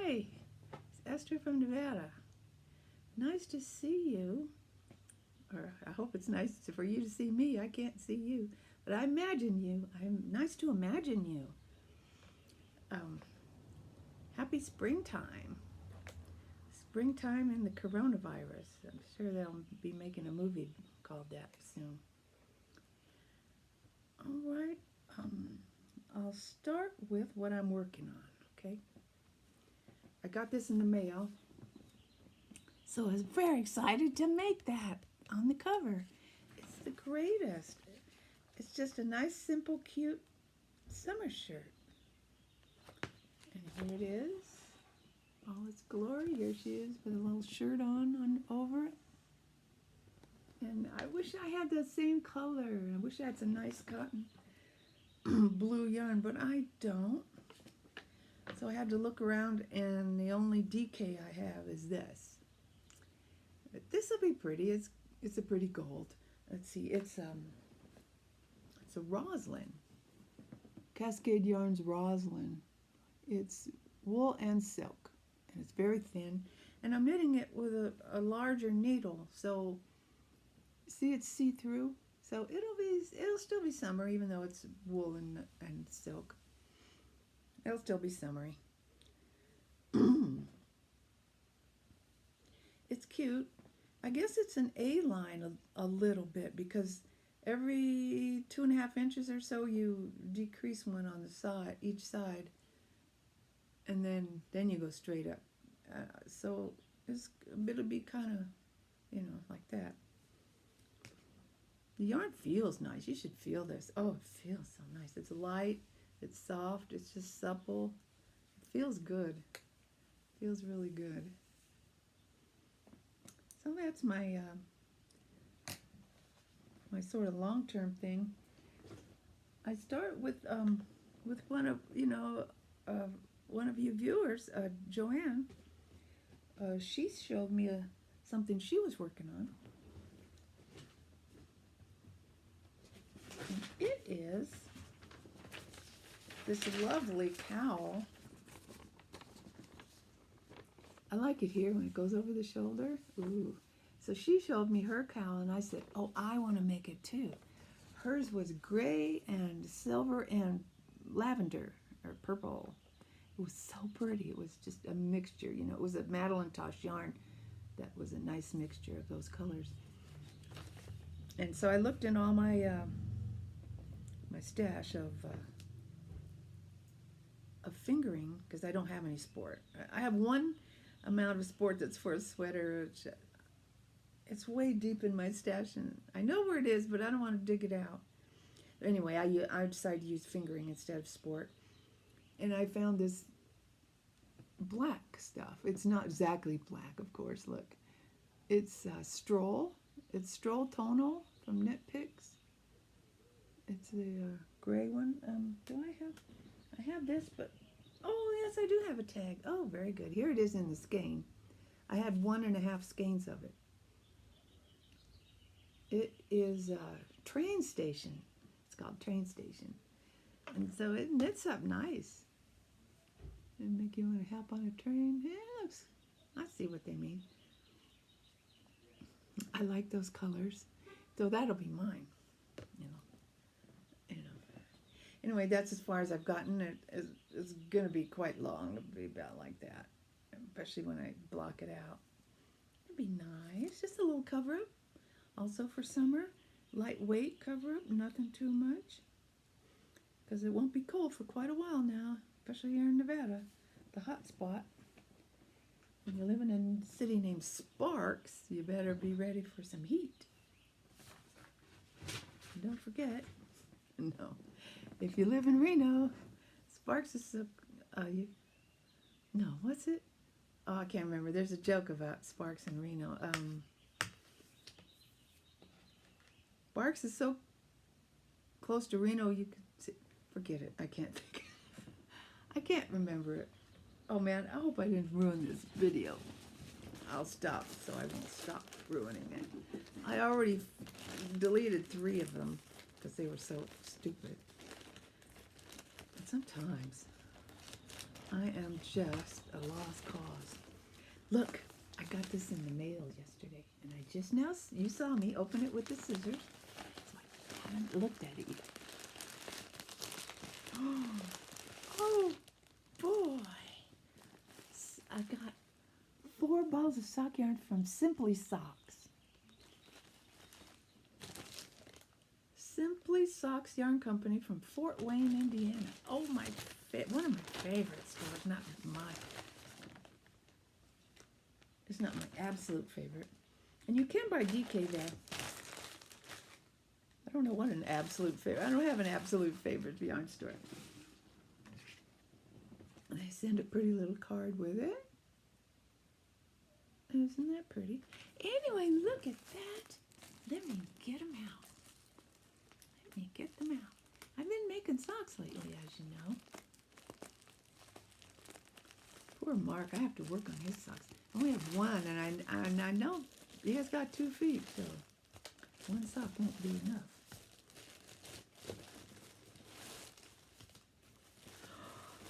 Hi, it's Esther from Nevada. Nice to see you. Or I hope it's nice for you to see me. I can't see you, but I imagine you. I'm nice to imagine you. Um, Happy springtime. Springtime and the coronavirus. I'm sure they'll be making a movie called that soon. All right. I'll start with what I'm working on, okay? I got this in the mail, so I was very excited to make that on the cover. It's the greatest. It's just a nice, simple, cute summer shirt. And here it is. All its glory. Here she is with a little shirt on over it. And I wish I had the same color. I wish I had some nice cotton blue yarn, but I don't. So I had to look around, and the only DK I have is this. But this will be pretty. It's a pretty gold. Let's see. It's a roslin. Cascade Yarns roslin. It's wool and silk, and it's very thin. And I'm knitting it with a larger needle, so see, it's see-through. So it'll still be summer, even though it's wool and silk. It'll still be summery. It's cute. I guess it's an A-line a little bit, because every 2.5 inches or so you decrease one on the side, each side, and then you go straight up. So it'll be kind of, like that. The yarn feels nice. You should feel this. Oh, it feels so nice. It's light. It's soft. It's just supple. It feels good. It feels really good. So that's my my sort of long-term thing. I start with one of one of you viewers, Joanne. She showed me something she was working on. And it is this lovely cowl. I like it here when it goes over the shoulder. Ooh. So she showed me her cowl, and I said, oh, I want to make it too. Hers was gray and silver and lavender or purple. It was so pretty. It was just a mixture. It was a Madeline Tosh yarn that was a nice mixture of those colors. And so I looked in all my my stash of fingering, because I don't have any sport. I have one amount of sport that's for a sweater. It's way deep in my stash, and I know where it is, but I don't want to dig it out. But anyway, I decided to use fingering instead of sport. And I found this black stuff. It's not exactly black, of course, look. It's Stroll. It's Stroll Tonal from Knit Picks. It's the gray one. I have this, but, oh, yes, I do have a tag. Oh, very good. Here it is in the skein. I had 1.5 skeins of it. It is Train Station. It's called Train Station. And so it knits up nice. And make you want to hop on a train. Yeah, I see what they mean. I like those colors. So that'll be mine. Anyway, that's as far as I've gotten. It's going to be quite long. It'll be about like that, especially when I block it out. It'd be nice. Just a little cover-up. Also for summer. Lightweight cover-up. Nothing too much. Because it won't be cold for quite a while now, especially here in Nevada, the hot spot. When you're living in a city named Sparks, you better be ready for some heat. And don't forget, no, if you live in Reno, Sparks is no, what's it? Oh, I can't remember. There's a joke about Sparks in Reno. Sparks is so close to Reno, you could see. Forget it. I can't think. I can't remember it. Oh man, I hope I didn't ruin this video. I'll stop so I won't stop ruining it. I already deleted 3 of them because they were so stupid. But sometimes I am just a lost cause. Look, I got this in the mail yesterday, and I just now, you saw me open it with the scissors, so I haven't looked at it yet. Oh, boy. I got 4 balls of sock yarn from Simply Socks. Simply Socks Yarn Company from Fort Wayne, Indiana. Oh, one of my favorite stores. It's not my absolute favorite. And you can buy DK there. I don't know what an absolute favorite. I don't have an absolute favorite yarn store. And they send a pretty little card with it. Isn't that pretty? Anyway, look at that. Let me get them out. Let me get them out. I've been making socks lately, as you know. Poor Mark, I have to work on his socks. I only have one, and I know he has got 2 feet, so one sock won't be enough.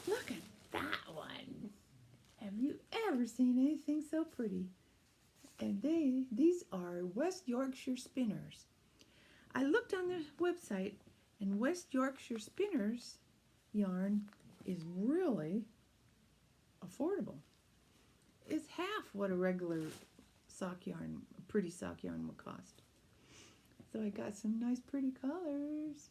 Look at that one. Have you ever seen anything so pretty? And these are West Yorkshire Spinners. I looked on their website, and West Yorkshire Spinners yarn is really affordable. It's half what a regular sock yarn, pretty sock yarn would cost. So I got some nice pretty colors.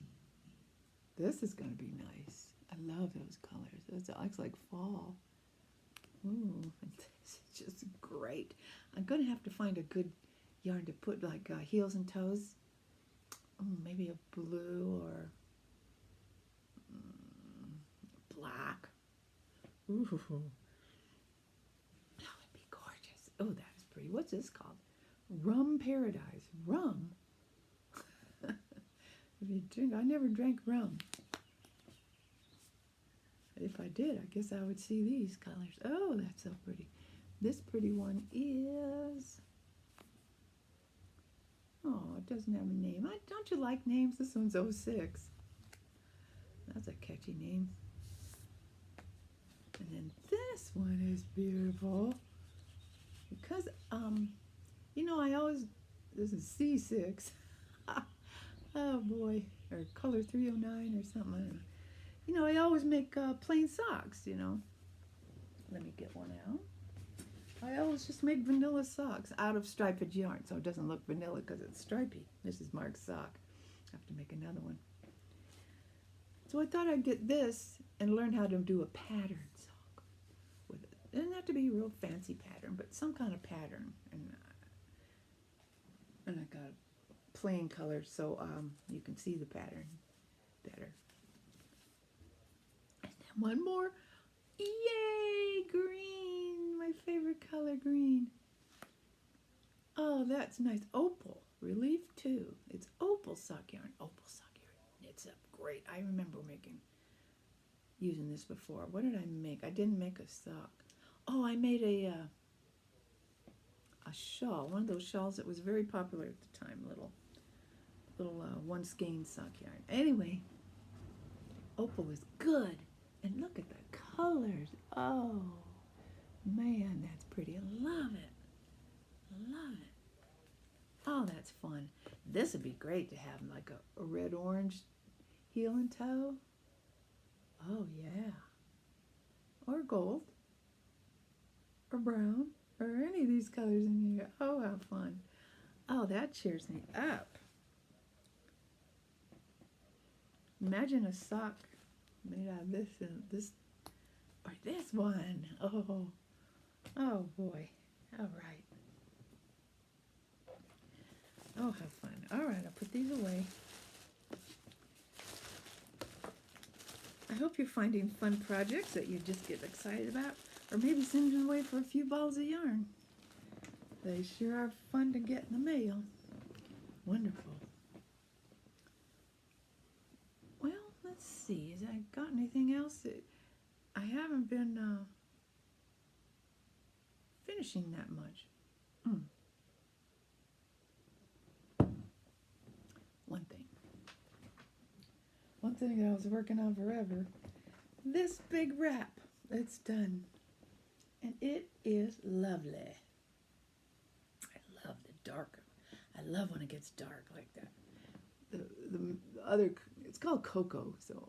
This is going to be nice. I love those colors. It looks like fall. Ooh, this is just great. I'm going to have to find a good yarn to put like heels and toes. Maybe a blue or black. Ooh, that would be gorgeous. Oh, that is pretty. What's this called? Rum Paradise. Rum? If you drink, I never drank rum. If I did, I guess I would see these colors. Oh, that's so pretty. This pretty one is... Oh, it doesn't have a name. Don't you like names? This one's 06. That's a catchy name. And then this one is beautiful. Because, you know, this is C6. Oh, boy. Or color 309 or something. I don't know. You know, I always make plain socks, you know. Let me get one out. I always just make vanilla socks out of striped yarn, so it doesn't look vanilla because it's stripy. This is Mark's sock. I have to make another one. So I thought I'd get this and learn how to do a pattern sock with it. It doesn't have to be a real fancy pattern, but some kind of pattern. And I got plain colors so you can see the pattern better. One more. Yay, green. My favorite color, green. Oh, that's nice. Opal. Relief 2. It's opal sock yarn. Opal sock yarn. It's great. I remember using this before. What did I make? I didn't make a sock. Oh, I made a shawl. One of those shawls that was very popular at the time. Little one skein sock yarn. Anyway, opal is good. And look at the colors. Oh, man, that's pretty. I love it. I love it. Oh, that's fun. This would be great to have like a red-orange heel and toe. Oh, yeah. Or gold. Or brown. Or any of these colors in here. Oh, how fun. Oh, that cheers me up. Imagine a sock made out of this and this, or this one. Oh boy. All right. Oh, how fun. All right, I'll put these away. I hope you're finding fun projects that you just get excited about, or maybe send them away for a few balls of yarn. They sure are fun to get in the mail. Wonderful. Let's see, has I got anything else? I haven't been finishing that much. One thing that I was working on forever. This big wrap. it's done. And it is lovely. I love the dark. I love when it gets dark like that. The other, it's called cocoa, so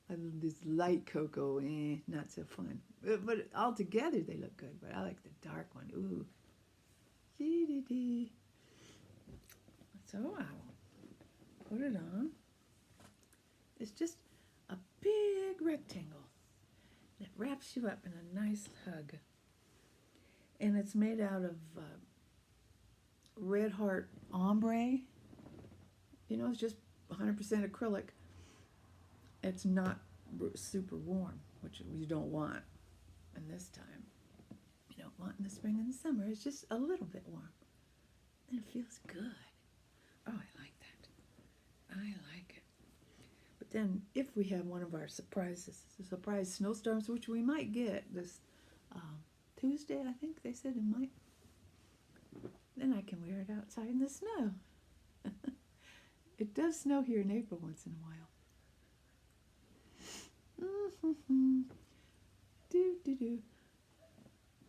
this light cocoa, not so fun. But all together they look good, but I like the dark one. Ooh. Dee-dee-dee. So I'll put it on. It's just a big rectangle that wraps you up in a nice hug. And it's made out of Red Heart ombre. You know, it's just 100% acrylic. It's not super warm, which you don't want in this time. You don't want in the spring and the summer. It's just a little bit warm. And it feels good. Oh, I like that. I like it. But then if we have one of our surprise snowstorms, which we might get this Tuesday, I think they said it might, then I can wear it outside in the snow. It does snow here in April once in a while. Do.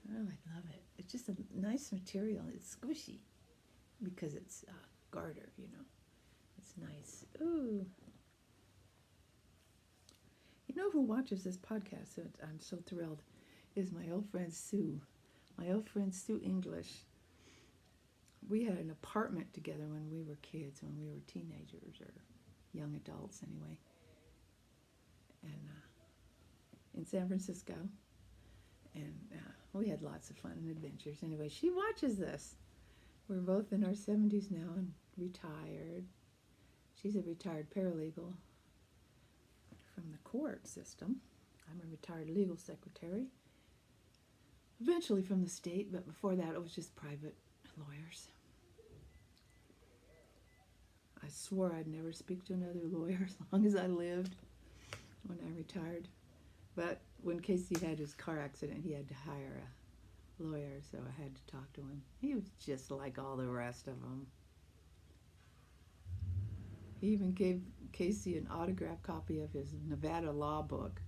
Oh, I love it. It's just a nice material. It's squishy because it's garter, you know. It's nice. Ooh. You know who watches this podcast? I'm so thrilled. Is my old friend Sue. My old friend Sue English. We had an apartment together when we were kids, when we were teenagers or young adults anyway. And in San Francisco. And we had lots of fun and adventures. Anyway, she watches this. We're both in our 70s now and retired. She's a retired paralegal from the court system. I'm a retired legal secretary. Eventually from the state, but before that it was just private lawyers. I swore I'd never speak to another lawyer as long as I lived when I retired. But when Casey had his car accident, he had to hire a lawyer, so I had to talk to him. He was just like all the rest of them. He even gave Casey an autographed copy of his Nevada law book.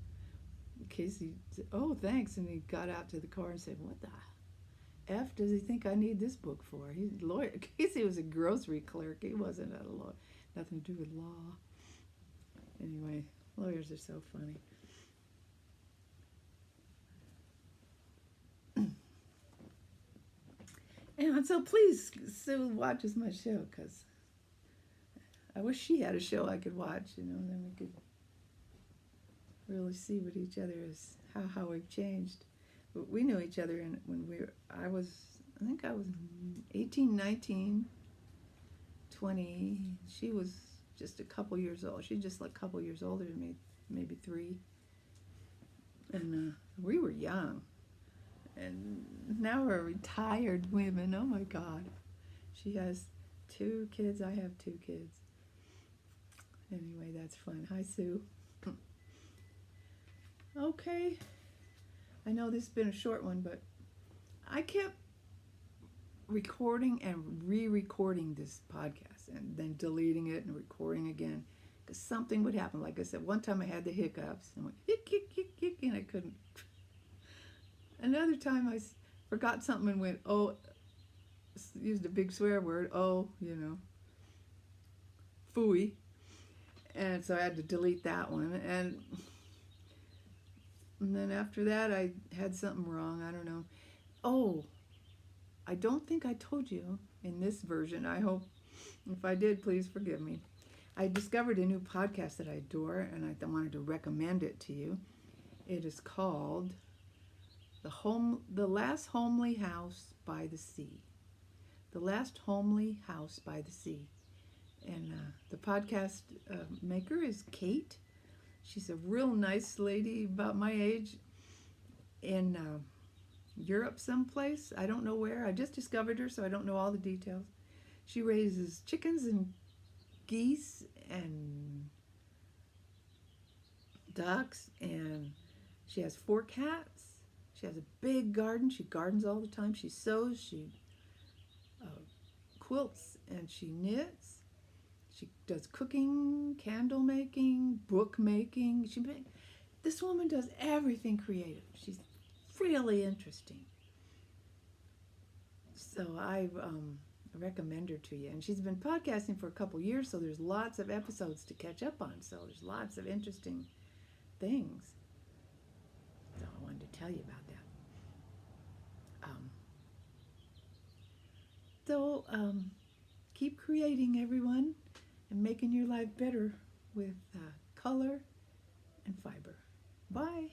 Casey said, "Oh, thanks," and he got out to the car and said, "What the F does he think I need this book for?" He's a lawyer. Casey was a grocery clerk. He wasn't a lawyer. Nothing to do with law. Anyway, lawyers are so funny. And so please, Sue watches my show, because I wish she had a show I could watch, you know, then we could really see what each other is, how we've changed. But we knew each other when I think I was 18, 19, 20. She was just a couple years old. She's just like a couple years older than me, maybe 3. And we were young. And now we're retired women. Oh my God. She has 2 kids. I have 2 kids. Anyway, that's fun. Hi, Sue. Okay. I know this has been a short one, but I kept recording and re-recording this podcast and then deleting it and recording again because something would happen. Like I said, one time I had the hiccups and went hick, hick, hick, hick, and I couldn't. Another time I forgot something and went, oh, used a big swear word, oh, you know, phooey. And so I had to delete that one. And then after that, I had something wrong. I don't know. Oh, I don't think I told you in this version. I hope, if I did, please forgive me. I discovered a new podcast that I adore, and I wanted to recommend it to you. It is called The Last Homely House by the Sea. The Last Homely House by the Sea. And the podcast maker is Kate. She's a real nice lady about my age in Europe someplace. I don't know where. I just discovered her, so I don't know all the details. She raises chickens and geese and ducks, and she has 4 cats. She has a big garden. She gardens all the time. She sews, she quilts, and she knits. She does cooking, candle making, book making. This woman does everything creative. She's really interesting. So I recommend her to you. And she's been podcasting for a couple years, so there's lots of episodes to catch up on. So there's lots of interesting things. So I wanted to tell you about that. Keep creating, everyone, and making your life better with color and fiber. Bye.